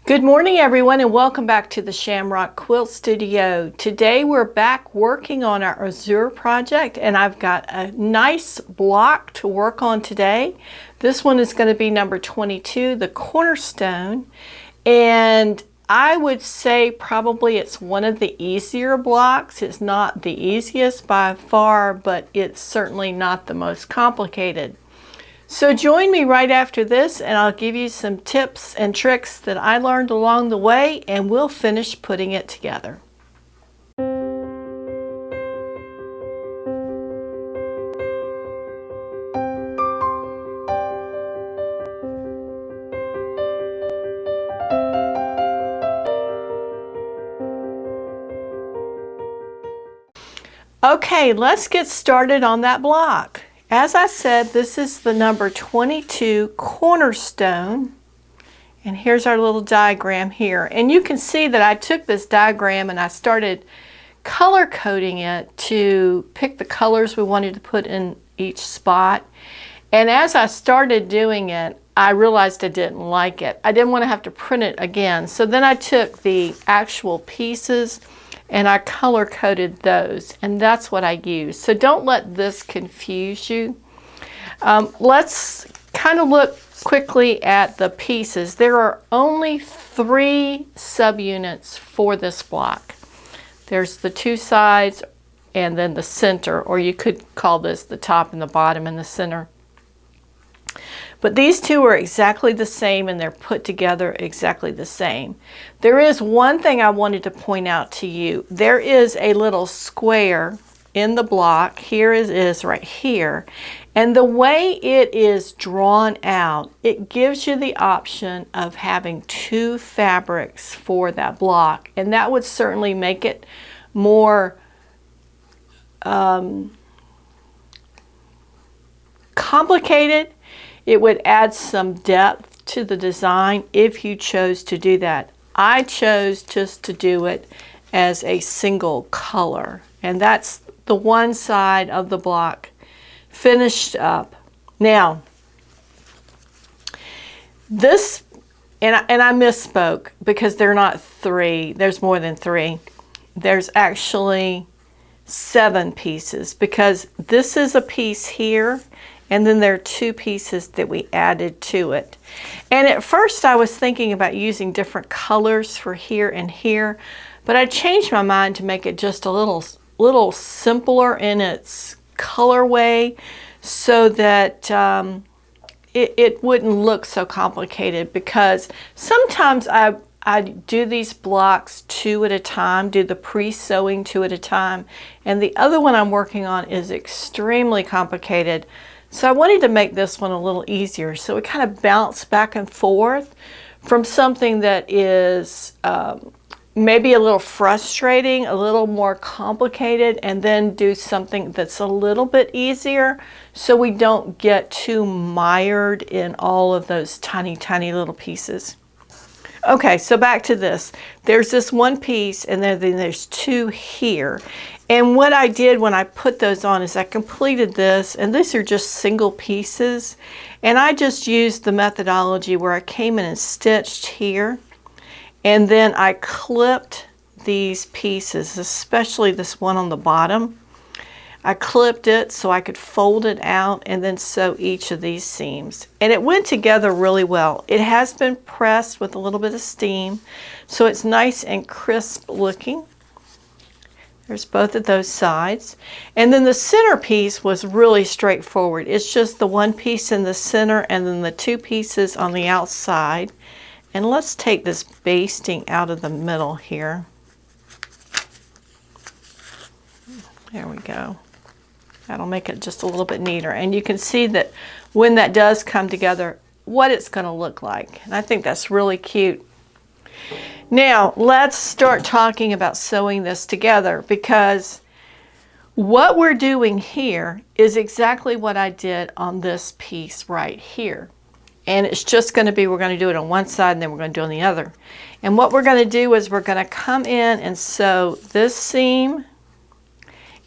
Good morning everyone, and welcome back to the Shamrock Quilt Studio. Today we're back working on our AZURE project, and I've got a nice block to work on today. This one is going to be number 22, the Cornerstone, and I would say probably it's one of the easier blocks. It's not the easiest by far, but it's certainly not the most complicated. So join me right after this and I'll give you some tips and tricks that I learned along the way, and we'll finish putting it together. Okay, let's get started on that block. As I said, this is the number 22 Cornerstone, and here's our little diagram here. And you can see that I took this diagram and I started color coding it to pick the colors we wanted to put in each spot. And as I started doing it, I realized I didn't like it. I didn't want to have to print it again. So then I took the actual pieces and I color coded those, and that's what I use. So don't let this confuse you. Let's kind of look quickly at the pieces. There are only 3 subunits for this block. There's the 2 sides and then the center, or you could call this the top and the bottom and the center. But these 2 are exactly the same, and they're put together exactly the same. There is one thing I wanted to point out to you. There is a little square in the block. Here it is right here. And the way it is drawn out, it gives you the option of having 2 fabrics for that block. And that would certainly make it more complicated. It would add some depth to the design if you chose to do that. I chose just to do it as a single color, and that's the one side of the block finished up. Now, this, and I misspoke because they're not 3, there's more than 3. There's actually 7 pieces, because this is a piece here, and then there are 2 pieces that we added to it. And at first I was thinking about using different colors for here and here, but I changed my mind to make it just a little simpler in its colorway, so that it wouldn't look so complicated, because sometimes I do these blocks 2 at a time, do the pre-sewing 2 at a time, and the other one I'm working on is extremely complicated. So I wanted to make this one a little easier, so it kind of bounced back and forth from something that is maybe a little frustrating, a little more complicated, and then do something that's a little bit easier, so we don't get too mired in all of those tiny, tiny little pieces. Okay, so back to this. There's this one piece, and then there's 2 here. And what I did when I put those on is I completed this, and these are just single pieces. And I just used the methodology where I came in and stitched here. And then I clipped these pieces, especially this one on the bottom. I clipped it so I could fold it out and then sew each of these seams. And it went together really well. It has been pressed with a little bit of steam, so it's nice and crisp looking. There's both of those sides. And then the center piece was really straightforward. It's just the one piece in the center and then the 2 pieces on the outside. And let's take this basting out of the middle here. There we go. That'll make it just a little bit neater. And you can see that when that does come together, what it's going to look like. And I think that's really cute. Now, let's start talking about sewing this together, because what we're doing here is exactly what I did on this piece right here. And it's just going to be, we're going to do it on one side and then we're going to do it on the other. And what we're going to do is we're going to come in and sew this seam,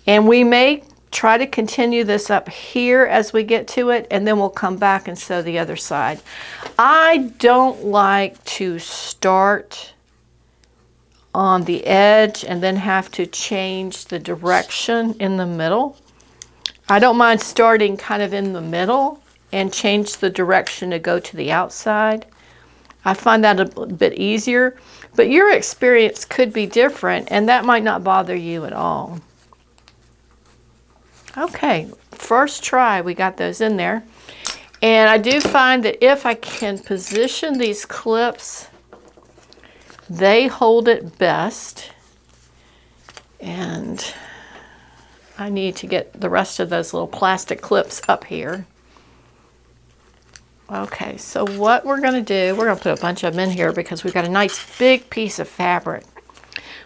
and we may try to continue this up here as we get to it, and then we'll come back and sew the other side. I don't like to start on the edge and then have to change the direction in the middle. I don't mind starting kind of in the middle and change the direction to go to the outside. I find that a bit easier, but your experience could be different, and that might not bother you at all. Okay, first try, we got those in there. And I do find that if I can position these clips, they hold it best. And I need to get the rest of those little plastic clips up here. Okay, so what we're going to do, we're going to put a bunch of them in here because we've got a nice big piece of fabric.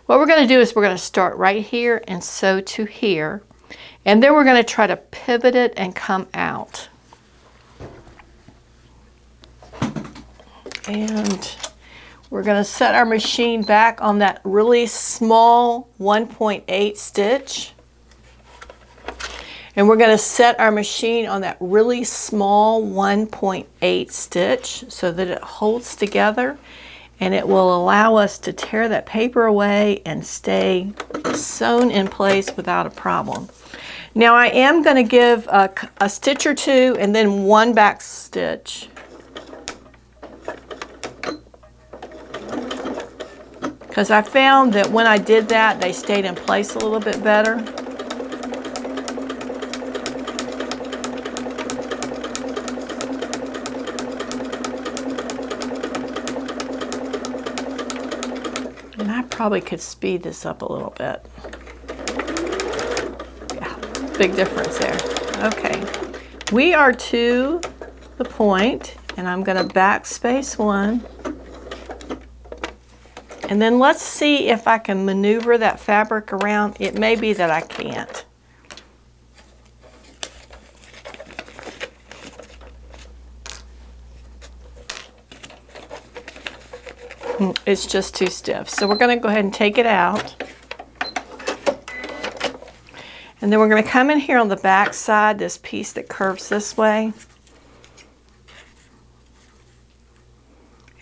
What we're going to do is we're going to start right here and sew to here. And then we're going to try to pivot it and come out. And we're going to set our machine back on that really small 1.8 stitch. And we're going to set our machine on that really small 1.8 stitch so that it holds together, and it will allow us to tear that paper away and stay sewn in place without a problem. Now I am going to give a stitch or two and then one back stitch. Because I found that when I did that, they stayed in place a little bit better. And I probably could speed this up a little bit. Big difference there. Okay, we are to the point, and I'm going to backspace one, and then let's see if I can maneuver that fabric around. It may be that I can't. It's just too stiff, so we're going to go ahead and take it out. And then we're going to come in here on the back side, this piece that curves this way.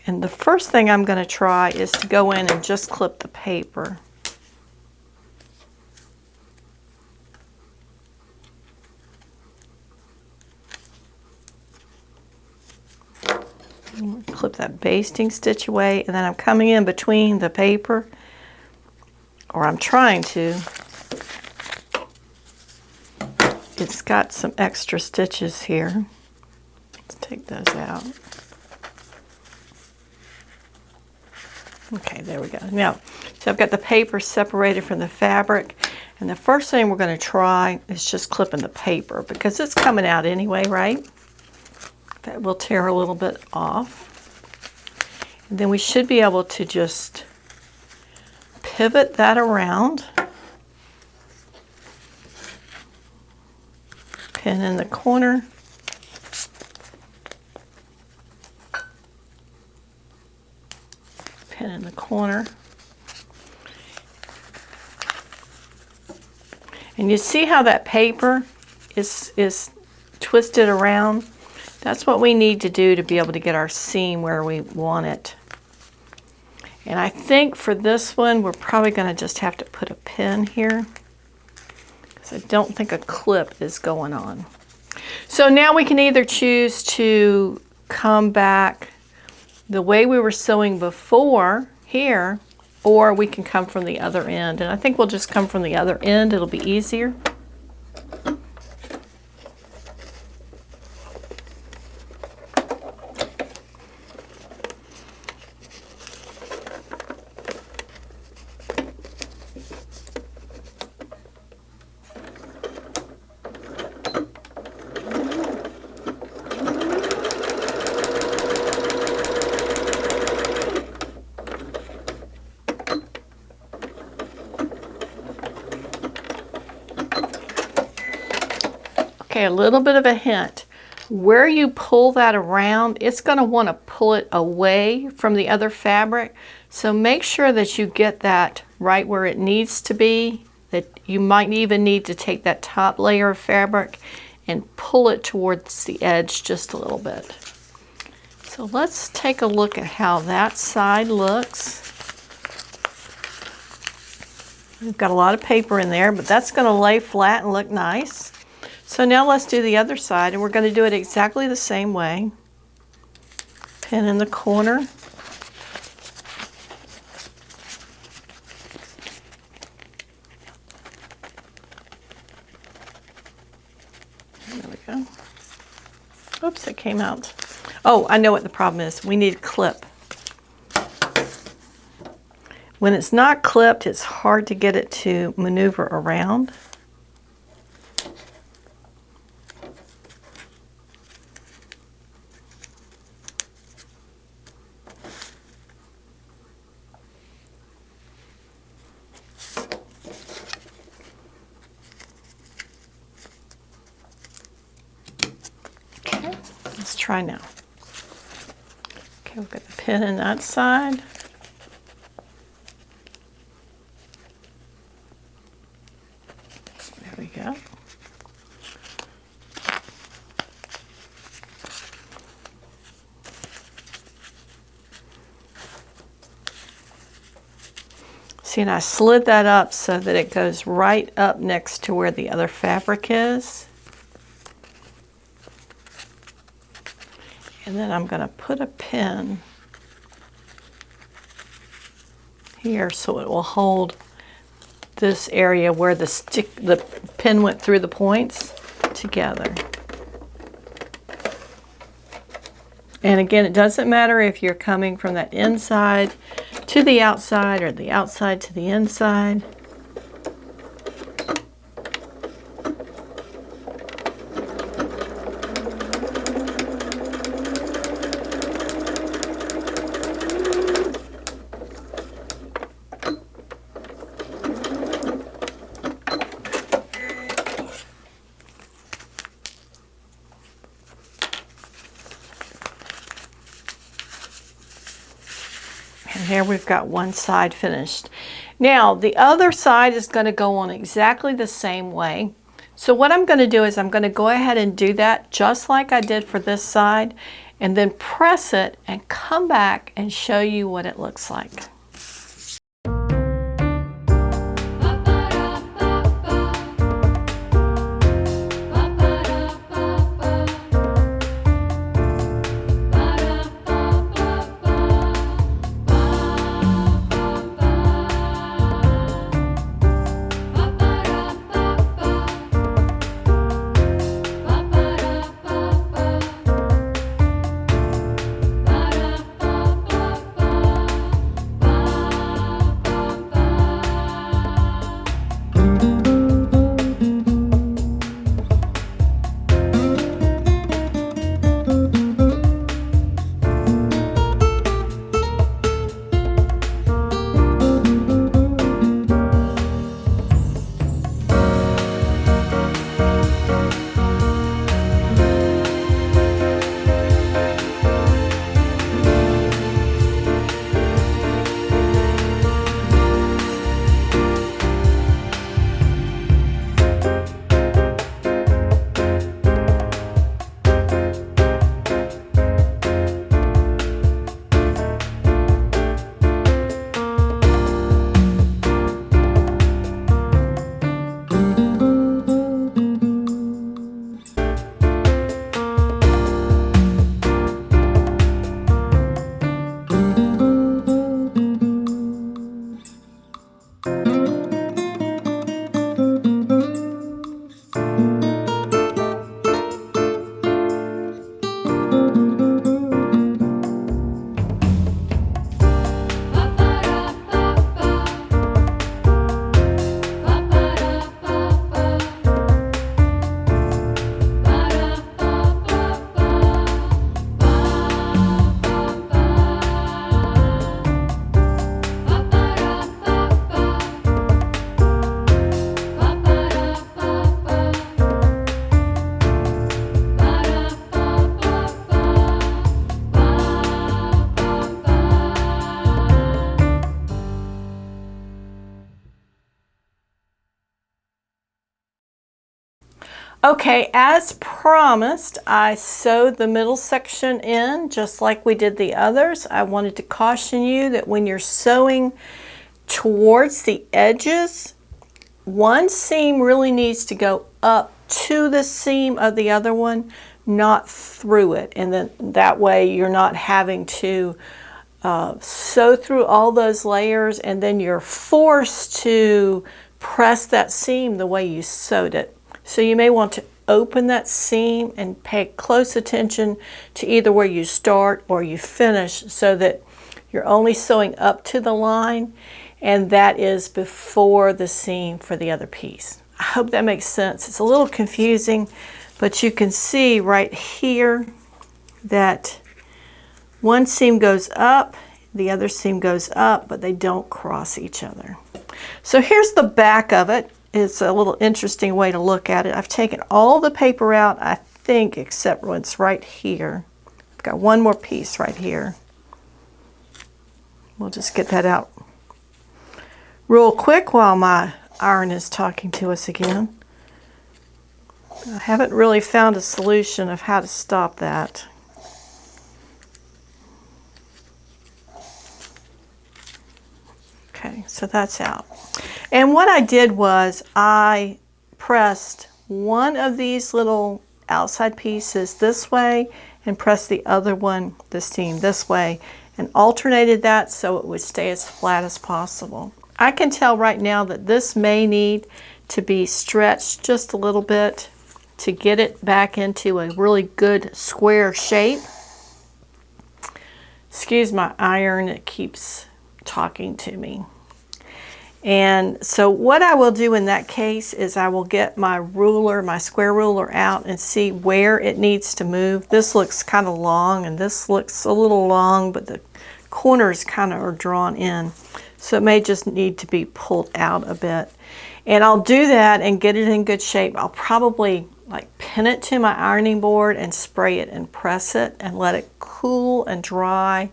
And the first thing I'm going to try is to go in and just clip the paper. Clip that basting stitch away, and then I'm coming in between the paper, or I'm trying to. It's got some extra stitches here. Let's take those out. Okay, there we go. Now, so I've got the paper separated from the fabric, and the first thing we're going to try is just clipping the paper because it's coming out anyway, right? That will tear a little bit off. And then we should be able to just pivot that around. Pin in the corner. Pin in the corner. And you see how that paper is twisted around? That's what we need to do to be able to get our seam where we want it. And I think for this one, we're probably going to just have to put a pin here, because I don't think a clip is going on. So now we can either choose to come back the way we were sewing before here, or we can come from the other end. And I think we'll just come from the other end. It'll be easier. Okay, a little bit of a hint. Where you pull that around, it's going to want to pull it away from the other fabric. So make sure that you get that right where it needs to be that you might even need to take that top layer of fabric and pull it towards the edge just a little bit. So let's take a look at how that side looks. We've got a lot of paper in there, but that's going to lay flat and look nice. So now let's do the other side, and we're going to do it exactly the same way. Pin in the corner. There we go. Oops, it came out. Oh, I know what the problem is. We need a clip. When it's not clipped, it's hard to get it to maneuver around. Okay, let's try now. Okay, we've got the pin in that side. There we go. See, and I slid that up so that it goes right up next to where the other fabric is. And then I'm going to put a pin here so it will hold this area where the pin went through the points together. And again, it doesn't matter if you're coming from that inside to the outside or the outside to the inside. And here we've got one side finished. Now the other side is going to go on exactly the same way. So what I'm going to do is I'm going to go ahead and do that just like I did for this side, and then press it and come back and show you what it looks like. Okay, as promised, I sewed the middle section in just like we did the others. I wanted to caution you that when you're sewing towards the edges, one seam really needs to go up to the seam of the other one, not through it. And then that way you're not having to sew through all those layers, and then you're forced to press that seam the way you sewed it. So you may want to open that seam and pay close attention to either where you start or you finish, so that you're only sewing up to the line, and that is before the seam for the other piece. I hope that makes sense. It's a little confusing, but you can see right here that one seam goes up, the other seam goes up, but they don't cross each other. So here's the back of it. It's a little interesting way to look at it. I've taken all the paper out, I think, except what's right here. I've got one more piece right here. We'll just get that out real quick while my iron is talking to us again. I haven't really found a solution of how to stop that. Okay, so that's out. And what I did was I pressed one of these little outside pieces this way and pressed the other one, the seam, this way, and alternated that so it would stay as flat as possible. I can tell right now that this may need to be stretched just a little bit to get it back into a really good square shape. Excuse my iron, it keeps talking to me. And so what I will do in that case is I will get my ruler, my square ruler out and see where it needs to move. This looks kind of long and this looks a little long, but the corners kind of are drawn in. So it may just need to be pulled out a bit. And I'll do that and get it in good shape. I'll probably like pin it to my ironing board and spray it and press it and let it cool and dry,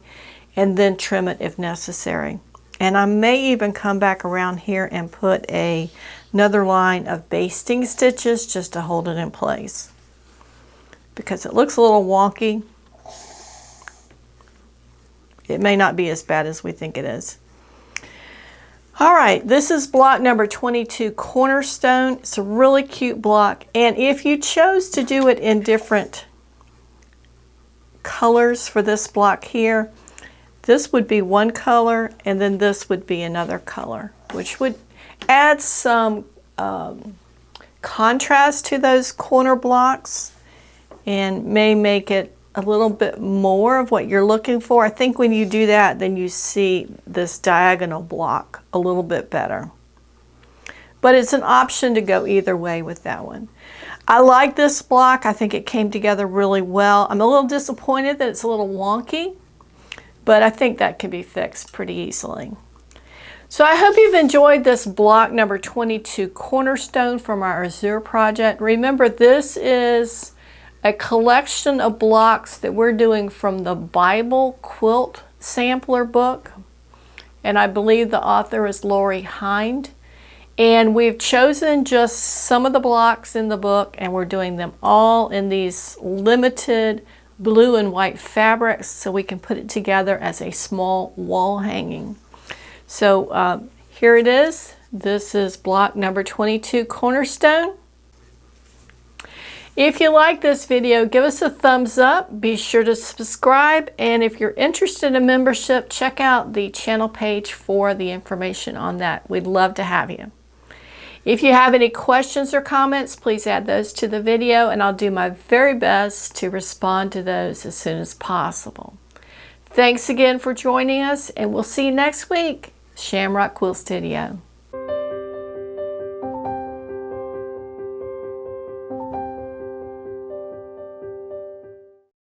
and then trim it if necessary. And I may even come back around here and put another line of basting stitches just to hold it in place, because it looks a little wonky. It may not be as bad as we think it is. All right, this is block number 22, Cornerstone. It's a really cute block, and if you chose to do it in different colors for this block here, this would be one color, and then this would be another color, which would add some contrast to those corner blocks and may make it a little bit more of what you're looking for. I think when you do that, then you see this diagonal block a little bit better. But it's an option to go either way with that one. I like this block. I think it came together really well. I'm a little disappointed that it's a little wonky, but I think that can be fixed pretty easily. So I hope you've enjoyed this block number 22 Cornerstone from our AZURE project. Remember, this is a collection of blocks that we're doing from the Bible Quilt Sampler book. And I believe the author is Lori Hind. And we've chosen just some of the blocks in the book, and we're doing them all in these limited blue and white fabrics so we can put it together as a small wall hanging. So here it is. This is block number 22 Cornerstone. If you like this video, give us a thumbs up. Be sure to subscribe, and if you're interested in membership, check out the channel page for the information on that. We'd love to have you. If you have any questions or comments, please add those to the video, and I'll do my very best to respond to those as soon as possible. Thanks again for joining us, and we'll see you next week. Shamrock Quilt Studio.